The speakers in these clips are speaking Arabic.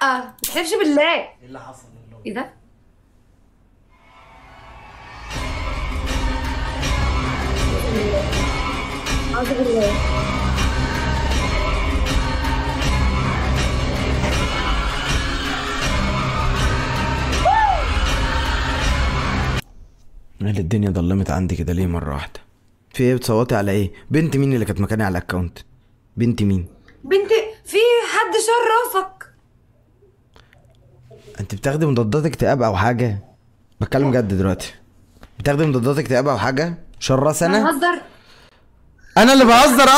ما تحلفش بالله. ايه اللي حصل؟ ايه ده؟ أعوذ بالله. انا اللي الدنيا ضلمت عندي كده ليه مره واحده؟ في ايه بتصوتي على ايه؟ بنت مين اللي كانت مكاني على الاكونت؟ بنت مين؟ بنت في حد شال راسك؟ انت بتاخدي مضادات اكتئاب او حاجه؟ بتكلم جد دلوقتي. بتاخدي مضادات اكتئاب او حاجه؟ شراس انا؟ بهزر. انا اللي بهزر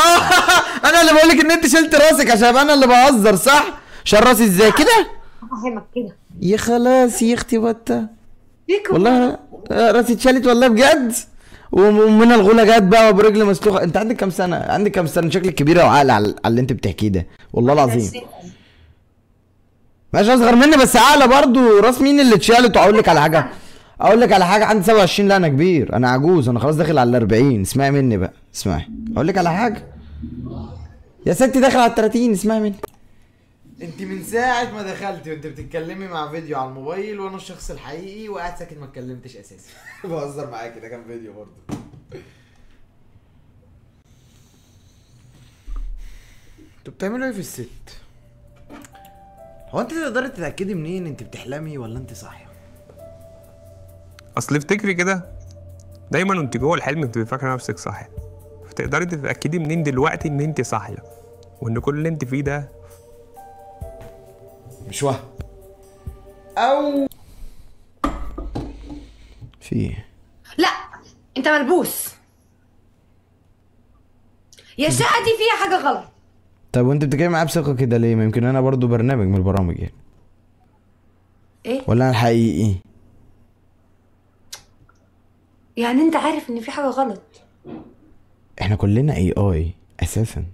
انا اللي بقولك ان انت شلت راسك عشان انا اللي بهزر صح؟ شراسي ازاي كده؟ افهمك كده. يا خلاص يا اختي بطه فيكم والله راسي اتشالت والله بجد. ومن الغولة جت بقى وبرجل مسلوخه. انت عندك كام سنه؟ عندك كام سنه؟ شكلك كبيره وعاقل على اللي انت بتحكيه ده والله العظيم. ماشي اصغر مني بس عاقله برضو. راس مين اللي اتشالت؟ واقول لك على حاجه، اقول لك على حاجه، عندي 27. لا انا كبير، انا عجوز، انا خلاص داخل على 40. اسمعي مني بقى، اسمعي اقول لك على حاجه يا ستي، داخل على 30. اسمعي مني. انت من ساعه ما دخلتي وانت بتتكلمي مع فيديو على الموبايل وانا الشخص الحقيقي وقاعد ساكت ما اتكلمتش اساسا. بهزر معاكي، ده كان فيديو برضه. انتوا بتعملوا ايه في الست؟ هو انت تقدري تتاكدي منين انت بتحلمي ولا انت صاحيه؟ اصل افتكري كده، دايما وانت جوه الحلم بتبقي فاكره نفسك صاحيه، فتقدري تتاكدي منين دلوقتي ان انت صاحيه وان كل اللي انت فيه ده مش وهم او في ايه؟ لا انت ملبوس يا شقه، دي فيها حاجه غلط. طب وانت بتتكلمي معايا بثقه كده ليه؟ ما يمكن انا برضو برنامج من البرامج يعني. ايه ولا انا الحقيقي؟ يعني انت عارف ان في حاجه غلط؟ احنا كلنا اي اساسا.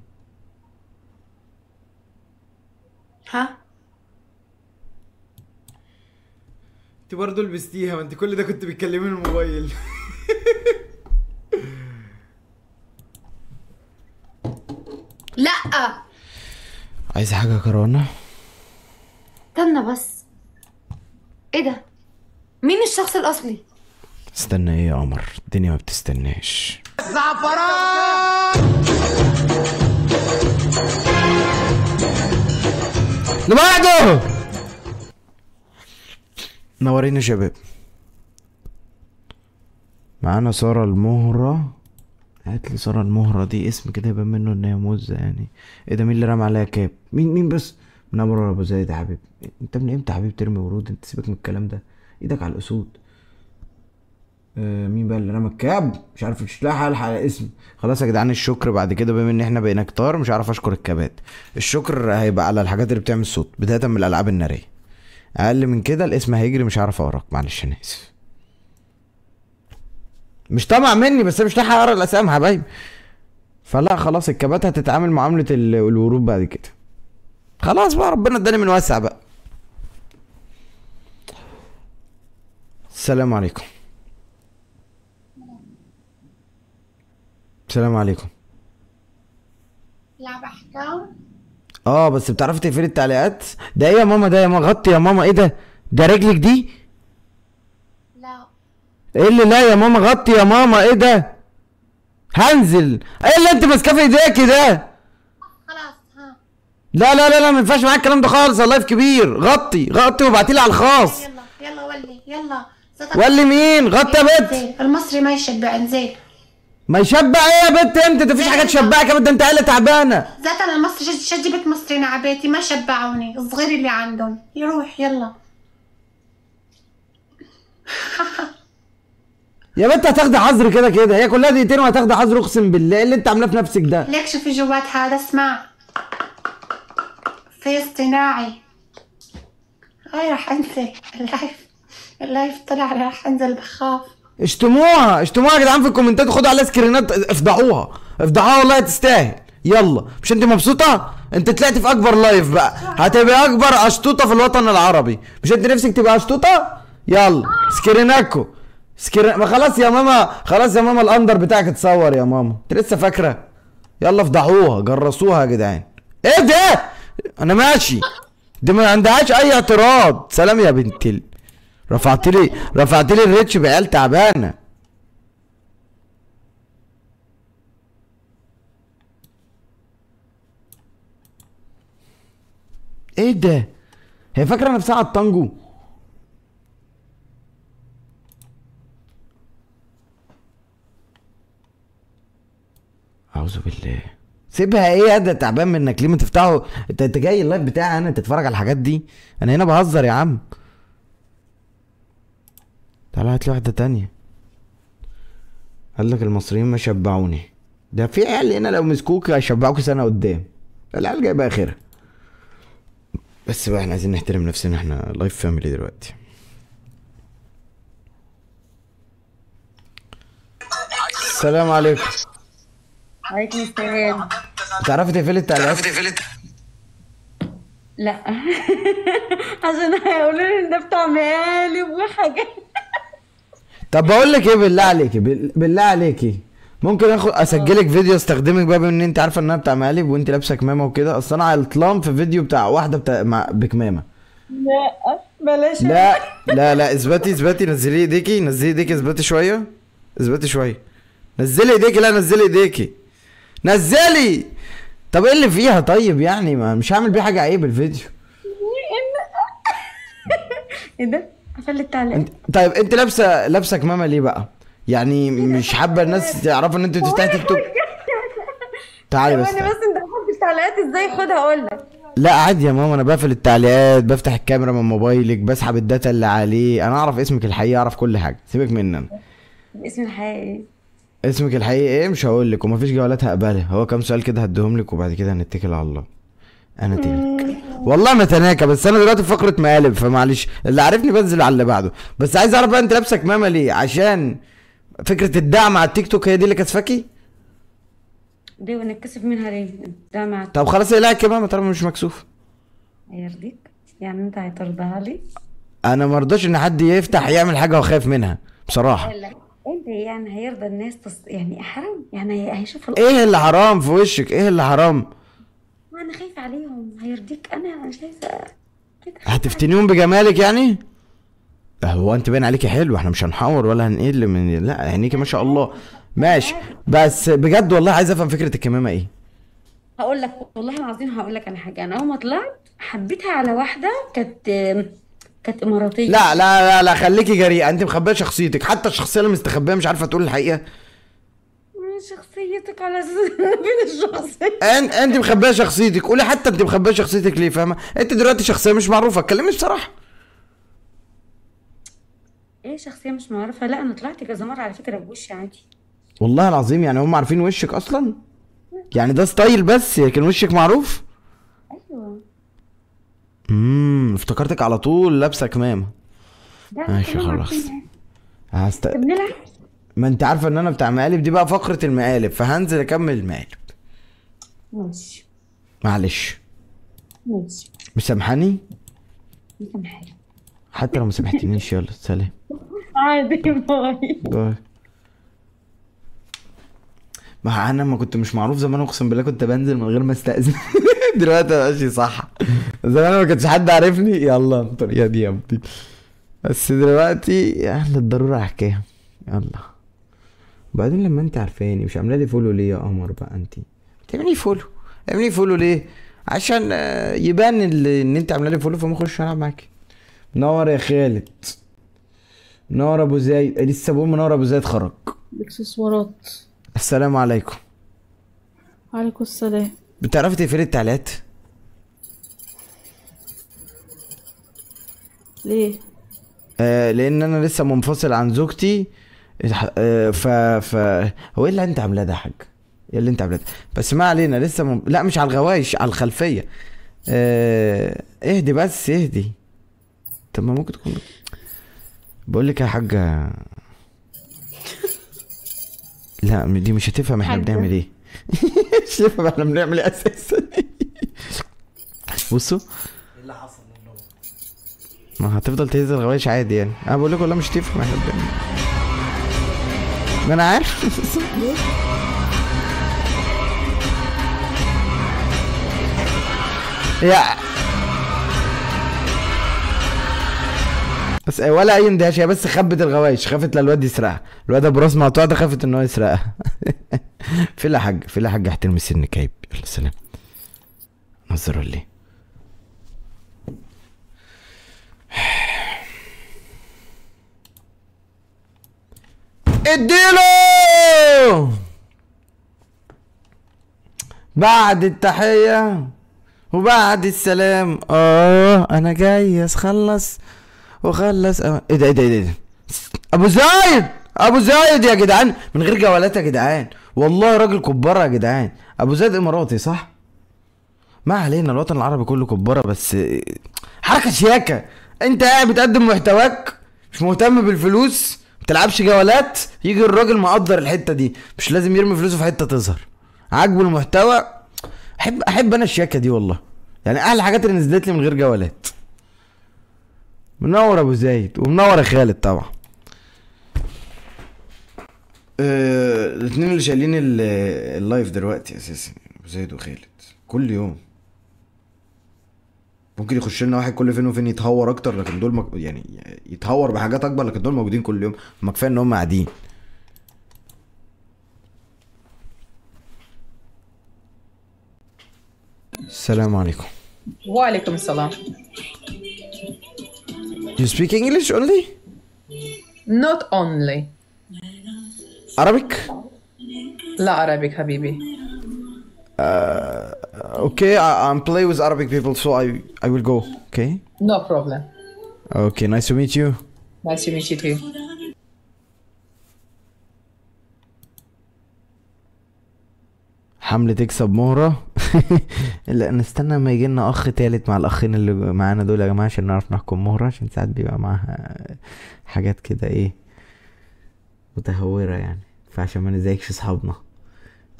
ها؟ انت برضه لبستيها، ما انت كل ده كنت بتكلمي من الموبايل. لا عايزه حاجه يا كرانه؟ استنى بس، ايه ده؟ مين الشخص الاصلي؟ استنى ايه يا قمر؟ الدنيا ما بتستناش. اللي بعده نورين يا شباب. معانا سارة المهرة. هات لي سارة المهرة دي، اسم كده يبان منه ان هي موزة يعني. ايه ده؟ مين اللي رمى عليها كاب؟ مين بس؟ منور ابو زايد يا حبيبي. انت من امتى يا حبيبي ترمي ورود؟ انت سيبك من الكلام ده، ايدك على الاسود. مين بقى اللي رمى الكاب؟ مش عارف، مش لاقي الحق على اسم. خلاص يا جدعان، الشكر بعد كده بما ان احنا بقينا كتار مش عارف اشكر الكابات. الشكر هيبقى على الحاجات اللي بتعمل صوت بدايه من الالعاب الناريه. اقل من كده الاسم هيجري، مش عارف اقراك، معلش انا اسف. مش طمع مني بس مش لاحق اقرا الاسامي حبايبي. فلا خلاص، الكابات هتتعامل معامله الورود بعد كده. خلاص بقى، ربنا اداني من واسع بقى. السلام عليكم. السلام عليكم. لعب احكام. بس بتعرفي تقفلي التعليقات؟ ده ايه يا ماما؟ ده يا ماما غطي يا ماما. ايه ده؟ ده رجلك دي؟ لا ايه اللي لا يا ماما؟ غطي يا ماما. ايه ده؟ هنزل. ايه اللي انت ماسكاه في ايديكي ده؟ خلاص. ها لا ما ينفعش معاك الكلام ده خالص. اللايف كبير. غطي وابعتيلي على الخاص. يلا ولي يلا. ولي مين؟ غطي يا بنت. المصري ما يشبع، انزل. ما يشبع ايه يا بنت؟ انت مفيش حاجه تشبعك يا بنت، انت عيله تعبانه. ذات انا المصري جبت مصري نعبيتي ما شبعوني، الصغير اللي عندهم يروح. يلا يا بنت هتاخدي حظر كده، هي كلها دقيقتين وهتاخدي حظر. اقسم بالله ايه اللي انت عاملاه في نفسك ده؟ ليك شوفي جوات هذا، اسمع في اصطناعي. هاي راح انزل اللايف طلع، راح انزل بخاف. اشتموها يا جدعان في الكومنتات وخدوا عليها سكرينات. افضحوها والله تستاهل. يلا، مش انت مبسوطه؟ انت طلعت في اكبر لايف بقى، هتبقى اكبر اشطوطه في الوطن العربي. مش انت نفسك تبقى اشطوطه؟ يلا سكريناكو. ما خلاص يا ماما، خلاص يا ماما، الاندر بتاعك اتصور يا ماما، انت لسه فاكره؟ يلا افضحوها، جرسوها يا جدعان. ايه ده؟ انا ماشي. دي ما عندهاش اي اعتراض. سلام يا بنت رفعت لي الريتش بعيال تعبانه. ايه ده؟ هي فاكره نفسها على الطنجو. اعوذ بالله. سيبها. ايه ده تعبان منك ليه؟ ما تفتحه. انت جاي اللايف بتاعي انا تتفرج على الحاجات دي؟ انا هنا بهزر يا عم. تعالى هات لي واحده تانية. قال لك المصريين ما شبعوني. ده في عيال هنا لو مسكوك هيشبعوك سنه قدام. العيال جايبه اخرها. بس بقى احنا عايزين نحترم نفسنا، احنا لايف فاميلي دلوقتي. السلام عليكم. عليكم السلام. تعرفي تقفلي التعليقات؟ لا عشان هيقولوا لي ان ده بتاع مقالب وحاجات. طب بقول لك ايه، بالله عليكي ممكن اسجلك فيديو استخدمك بقى، بما ان انت عارفه ان انا بتاع مقالب وانت لابسه كمامه وكده. اصل انا عطلان في فيديو بتاع واحده بكمامه. لا بلاش. لا اثبتي. نزلي ايديكي اثبتي شويه. نزلي ايديكي. لا نزلي ايديكي. نزلي. طب ايه اللي فيها؟ طيب يعني ما مش هعمل بيه حاجه عيب الفيديو. ايه ده؟ قفلت التعليق. طيب انت لابسه كمامه ليه بقى؟ يعني مش حابه الناس تعرفوا ان انت بتفتحي تيك توك؟ تعالي بس. بس انت بتحب التعليقات ازاي؟ خدها اقول لك. لا عادي يا ماما، انا بقفل التعليقات، بفتح الكاميرا من موبايلك، بسحب الداتا اللي عليه. انا اعرف اسمك الحقيقي، اعرف كل حاجه، سيبك مني انا. اسمي الحقيقي اسمك الحقيقي ايه؟ مش هقول لك، ومفيش جوالات هقبلها. هو كام سؤال كده هديهم لك وبعد كده هنتكل على الله. انا تلك والله ما تناكى، بس انا دلوقتي في فقره مقالب فمعلش، اللي عارفني بنزل على اللي بعده. بس عايز اعرف بقى انت لابسه كمامه ليه؟ عشان فكره الدعم على التيك توك هي دي اللي كسفاكي؟ دي ونتكسف منها ليه؟ ده مع طب خلاص اقلعي الكمامه طالما مش مكسوف. هيرضيك؟ يعني انت هترضاها لي؟ انا ما ارضاش ان حد يفتح يعمل حاجه وخايف منها بصراحه. لا انت يعني هيرضى الناس يعني حرام، يعني هيشوف ايه اللي حرام في وشك؟ ايه اللي حرام؟ ما انا خايفه عليهم. هيرضيك؟ انا شايفه كده. هتفتنيهم بجمالك يعني؟ هو انت باين عليكي حلو، احنا مش هنحور ولا هنقل من، لا عينيكي ما شاء الله. ماشي، بس بجد والله عايز افهم فكره الكمامه ايه. هقول لك والله العظيم، هقول لك على حاجه. انا اول ما طلعت حبيتها على واحده كانت اماراتيه. لا خليكي جريئه، انت مخبيه شخصيتك، حتى الشخصيه اللي مستخبيه مش عارفه تقول الحقيقه. شخصيتك على اساس فين الشخصيه؟ انت مخبيه شخصيتك، قولي حتى انت مخبيه شخصيتك ليه، فاهمه؟ انت دلوقتي شخصيه مش معروفه، اتكلمي بصراحه. ايه شخصيه مش معروفه؟ لا انا طلعت كذا مره على فكره بوشي عادي. والله العظيم يعني هم عارفين وشك اصلا؟ يعني ده ستايل بس لكن وشك معروف؟ ايوه. افتكرتك على طول لابسه كمامه. ماشي خلاص. بنلعب. ما انت عارفه ان انا بتاع مقالب، دي بقى فقره المقالب، فهنزل اكمل المقالب. ماشي. معلش. ماشي. مسامحاني؟ مسامحاك. حتى لو ما سامحتنيش يلا سلام. عادي. باي. ما انا ما كنت مش معروف زمان، اقسم بالله كنت بنزل من غير ما استاذن. دلوقتي ماشي صح. زمان ما كانش حد عارفني، يلا الطريقه دي يا ابني. بس دلوقتي اهل الضروره احكيها. يلا. وبعدين لما انت عارفاني مش عامله لي فولو ليه يا قمر بقى؟ انت تعملي فولو. اعملي فولو ليه؟ عشان يبان ان انت عامله لي فولو فما اخش العب معاكي. منور يا خالد. منور ابو زايد، لسه بقول منور ابو زايد خرج. اكسسوارات. السلام عليكم. وعليكم السلام. بتعرفي تقفلي التعليقات؟ ليه؟ لان انا لسه منفصل عن زوجتي. هو ايه اللي انت عاملاه ده يا حاج؟ ايه اللي انت عاملاه ده؟ بس ما علينا، لسه لا مش على الغوايش، على الخلفيه. اهدي بس اهدي. طب ما ممكن تكون بقول لك يا حاجه. لا دي مش هتفهم احنا بنعمل ايه. مش هتفهم احنا بنعمل ايه اساسا. بصوا ايه اللي حصل منهم. ما هتفضل تهز الغوايش عادي يعني. انا بقول لك والله مش هتفهم احنا بنعمل ايه. ما انا عارف. بس ولا اي اندهاش، هي بس خبت الغوايش، خافت للواد يسرقها. الواد ابو راس مقطوع ده خافت ان هو يسرقها. في لا حاج، في لا حاج، احترمي سنك عيب. يلا سلام. نظر ليه؟ اديله بعد التحية وبعد السلام. انا جاي اخلص وخلص. ايه ده ايه ده ايه ده؟ ابو زايد، ابو زايد يا جدعان، من غير جولات يا جدعان، والله راجل كبارة يا جدعان. ابو زايد اماراتي صح؟ ما علينا، الوطن العربي كله كبارة، بس حركة شياكة. انت قاعد بتقدم محتواك، مش مهتم بالفلوس، متلعبش جولات، يجي الراجل مقدر الحتة دي، مش لازم يرمي فلوسه في حتة تظهر، عاجبه المحتوى. احب انا الشياكة دي والله، يعني احلى الحاجات اللي نزلت لي من غير جولات. منور ابو زايد ومنور يا خالد طبعا. الاتنين اللي شايلين اللايف دلوقتي اساسا ابو زايد وخالد، كل يوم ممكن يخش لنا واحد كل فين وفين يتهور اكتر، لكن دول يعني يتهور بحاجات اكبر، لكن دول موجودين كل يوم، ما كفايه ان هم قاعدين. السلام عليكم. وعليكم السلام. You speak English only? Not only. Arabic? لا عربي حبيبي. Okay, I'm play with Arabic people, so I will go. Okay. No problem. Okay, nice to meet you. Nice to meet you too. حملة تكسب مهرة. لا نستنى ما يجي لنا اخ تالت مع الاخين اللي معانا دول يا جماعة، عشان نعرف نحكم مهرة، عشان ساعات بيبقى معاها حاجات كده ايه متهورة يعني، فعشان ما نزعجش اصحابنا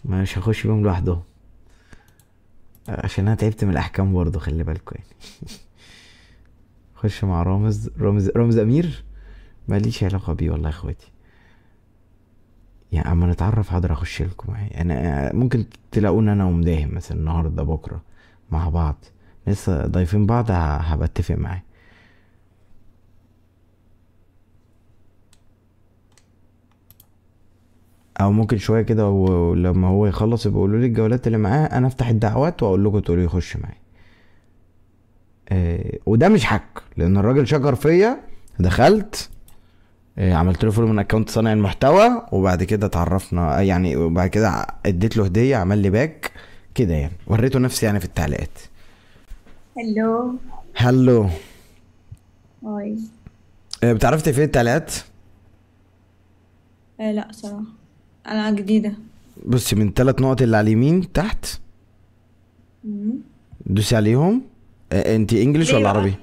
مش هخش بيهم لوحدهم، عشان انا تعبت من الاحكام برضه، خلي بالكوا يعني. خش مع رامز امير، ماليش علاقة بيه والله يا اخواتي، يعني اما نتعرف حاضر اخش لكم معايا. انا ممكن تلاقونا انا ومداهم مثلا النهارده بكره مع بعض، لسه ضايفين بعض، هبقى اتفق معاه. او ممكن شويه كده ولما هو يخلص يبقى يقولوا لي الجولات اللي معاه، انا افتح الدعوات واقول لكم تقولوا لي يخش معايا. وده مش حق، لان الراجل شكر فيا، دخلت عملت له فولو من اكونت صانع المحتوى، وبعد كده اتعرفنا يعني، وبعد كده اديت له هديه، عمل لي باك كده يعني، وريته نفسي يعني في التعليقات. هلو. هلو. هاي. بتعرفي تقفلي التعليقات؟ لا صراحة أنا جديدة. بصي من 3 نقط اللي على اليمين تحت، دوسي عليهم. انت انجليش ليه ولا بقى؟ عربي؟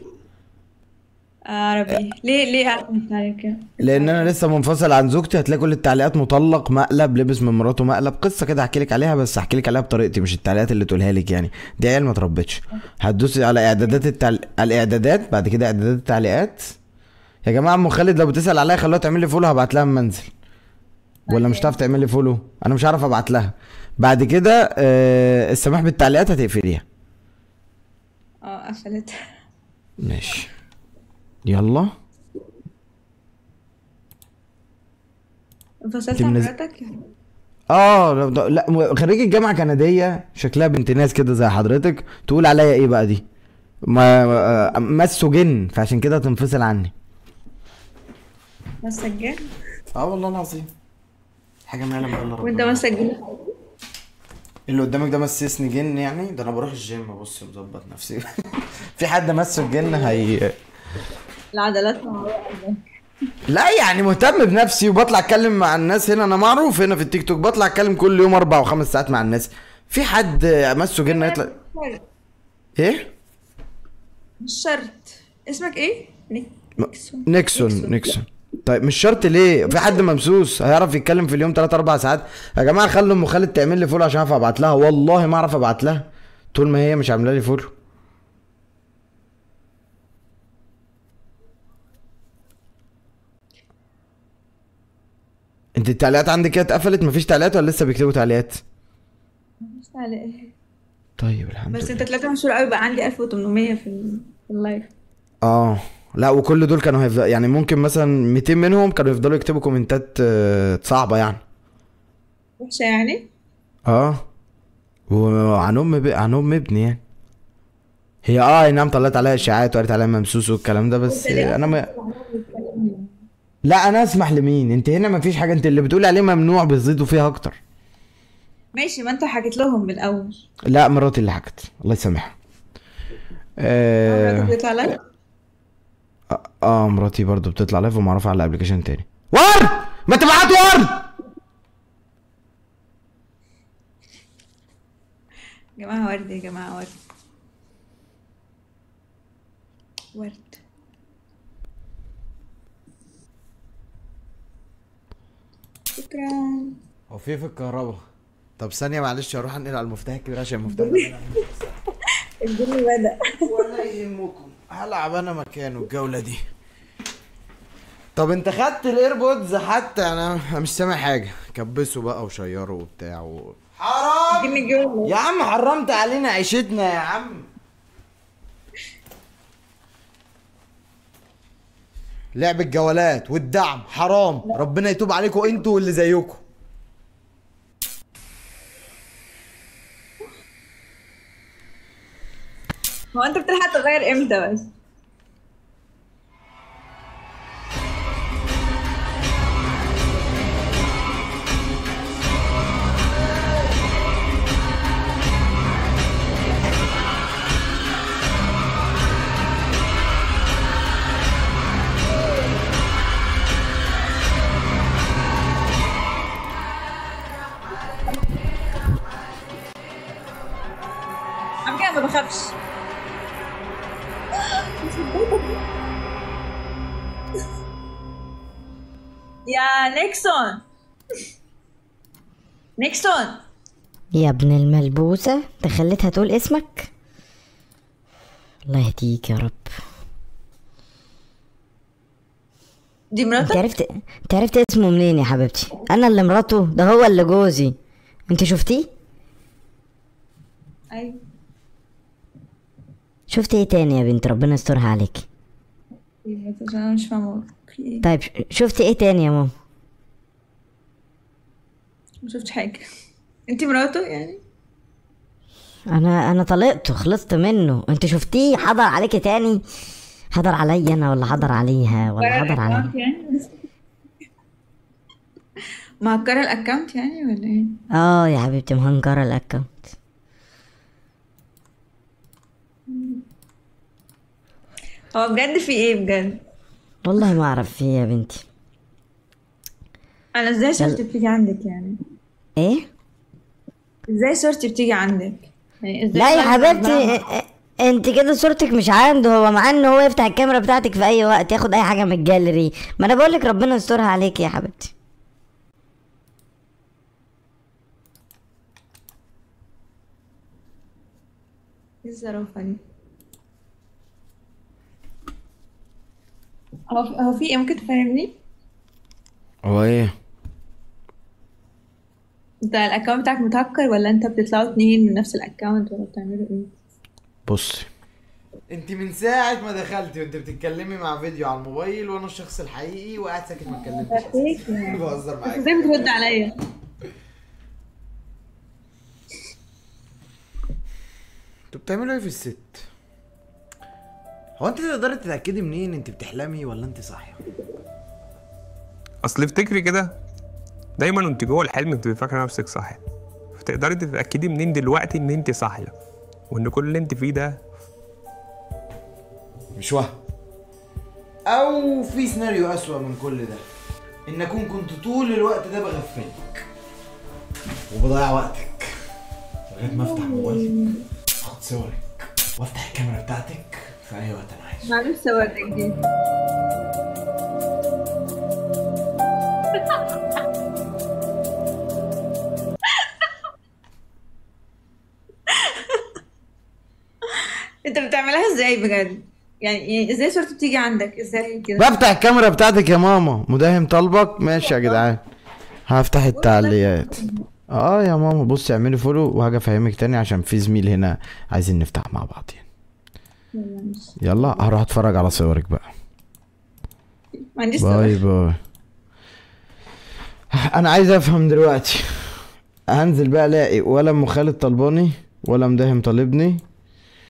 عربي. ليه أعمل عليك كده؟ لان انا لسه منفصل عن زوجتي، هتلاقي كل التعليقات مطلق، مقلب، لبس من مراته مقلب، قصه كده احكي لك عليها، بس احكي لك عليها بطريقتي، مش التعليقات اللي تقولها لك يعني، دي عيال ما تربتش. هتدوسي على اعدادات على الاعدادات، بعد كده اعدادات التعليقات. يا جماعه ام خالد لو بتسال عليا خلوها تعمل لي فولو، هبعت لها من منزل، ولا مش هتعرف تعمل لي فولو؟ انا مش عارف ابعت لها. بعد كده السماح بالتعليقات هتقفليها. قفلت. ماشي يلا. انفصلت عن مراتك؟ لا خريجة جامعة كندية، شكلها بنت ناس كده زي حضرتك، تقول عليا ايه بقى دي؟ ما مسوا جن، فعشان كده تنفصل عني. مسجل؟ والله العظيم حاجة ما يعلم بالله ربنا. وانت مسجل؟ اللي قدامك ده مسسني جن يعني؟ ده انا بروح الجيم، بص مظبط نفسي. في حد مسه الجن العضلات لا يعني مهتم بنفسي، وبطلع اتكلم مع الناس هنا، انا معروف هنا في التيك توك، بطلع اتكلم كل يوم 4 و5 ساعات مع الناس. في حد مسه جن يطلع ايه؟ مش شرط. اسمك ايه؟ نيكسون. طيب مش شرط ليه؟ في حد ممسوس هيعرف يتكلم في اليوم 3-4 ساعات؟ يا جماعه خلوا ام خالد تعمل لي فولو عشان اعرف ابعت لها، والله ما اعرف ابعت لها طول ما هي مش عامله لي فولو. انت التعليقات عندك كده اتقفلت؟ مفيش تعليقات ولا لسه بيكتبوا تعليقات؟ مش تعليق. طيب الحمد بس لله. انت طلعت مشهور قوي، بقى عندي 1800 في اللايف. لا وكل دول كانوا هيفضل يعني ممكن مثلا 200 منهم كانوا يفضلوا يكتبوا كومنتات صعبة يعني. وحشة يعني؟ اه وعن عن ام ابني يعني. هي اي نعم طلعت عليها اشاعات وقالت عليها ممسوس والكلام ده بس انا ما. لا انا اسمح لمين؟ انت هنا ما فيش حاجة، انت اللي بتقولي عليه ممنوع بتزيدوا فيها اكتر. ماشي، ما انت حكيت لهم من الأول. لا مراتي اللي حكت الله يسامحها. مراتك بيطلع لك؟ مراتي برضو بتطلع لايف ومعروفة على ابلكيشن تاني. ورد ما تبعت ورد. يا جماعة ورد، يا جماعة ورد. ورد. شكرا. هو في الكهرباء. طب ثانية معلش هروح انقل على المفتاح الكبير عشان المفتاح الدنيا بدأ. ولا يهمكم هلعب انا مكانه الجولة دي. طب انت خدت الايربودز حتى؟ انا مش سامع حاجة. كبسوا بقى وشيروا وبتاع حرام اديني الجولة. يا عم، حرمت علينا عيشتنا يا عم. لعب الجولات والدعم حرام، ربنا يتوب عليكم انتوا واللي زيكم. هو انت بتلحق تغير امتى بس؟ عم كده ما بخافش. يا نيكسون، نيكسون. يا ابن الملبوسة انت خليتها تقول اسمك. الله يهديك يا رب. دي مراتك؟ انت عرفت اسمه منين يا حبيبتي؟ انا اللي مراته؟ ده هو اللي جوزي. انت شفتيه؟ ايوه. شفتي ايه تاني يا بنت؟ ربنا يسترها عليكي. ايه عشان انا مش فاهمه في ايه. طيب شفتي ايه تاني يا ماما؟ ما شفتش حاجه. انتي مراته يعني؟ انا طلقته، خلصت منه. انت شفتيه حضر عليكي تاني؟ حضر عليا انا ولا حضر عليها ولا حضر عليا؟ يعني مهكرة الاكونت يعني ولا ايه؟ يا حبيبتي مهنجرة الاكونت. هو بجد في ايه بجد؟ والله ما اعرف في ايه يا بنتي. انا ازاي صورتي بتيجي عندك يعني؟ ايه؟ ازاي صورتي بتيجي عندك؟ يعني ازاي؟ لا يا حبيبتي انت كده صورتك مش عنده، هو مع ان هو يفتح الكاميرا بتاعتك في اي وقت ياخد اي حاجه من الجاليري. ما انا بقولك ربنا يسترها عليكي يا حبيبتي. ايه الزرافة دي؟ هو في ايه؟ ممكن تفهمني؟ هو ايه؟ انت الاكونت بتاعك متهكر ولا انت بتطلعوا اتنين من نفس الاكونت ولا بتعملوا ايه؟ بصي انت من ساعة ما دخلتي وانت بتتكلمي مع فيديو على الموبايل وانا الشخص الحقيقي وقاعد ساكت ما اتكلمتش. بهزر معاك. ازاي بترد عليا؟ انتوا بتعملوا ايه في الست؟ هو انت تقدري تتأكدي منين انت بتحلمي ولا انت صاحية؟ اصل افتكري كده، دايما انت جوه الحلم بتبقي فاكره نفسك صاحيه، فتقدري تتاكدي منين دلوقتي ان انت صاحيه وان كل اللي انت فيه ده مش وهم، او في سيناريو اسوأ من كل ده، ان اكون كنت طول الوقت ده بغفلك وبضيع وقتك لغايه ما افتح موبايلك اخد صورك وافتح الكاميرا بتاعتك في اي وقت انا عايزه. معلش صورتك دي. انت بتعملها ازاي بجد؟ يعني ازاي صورتي بتيجي عندك؟ ازاي كده؟ بفتح الكاميرا بتاعتك يا ماما. مداهم طلبك. ماشي يا جدعان هفتح التعليقات. يا ماما بصي اعملي فولو وهاجي افهمك تاني عشان في زميل هنا عايزين نفتح مع بعض. يلا هروح اتفرج على صورك بقى. ما عنديش باي صبر. باي. انا عايز افهم دلوقتي، هنزل بقى الاقي ولا ام خالد طلباني ولا مداهم طالبني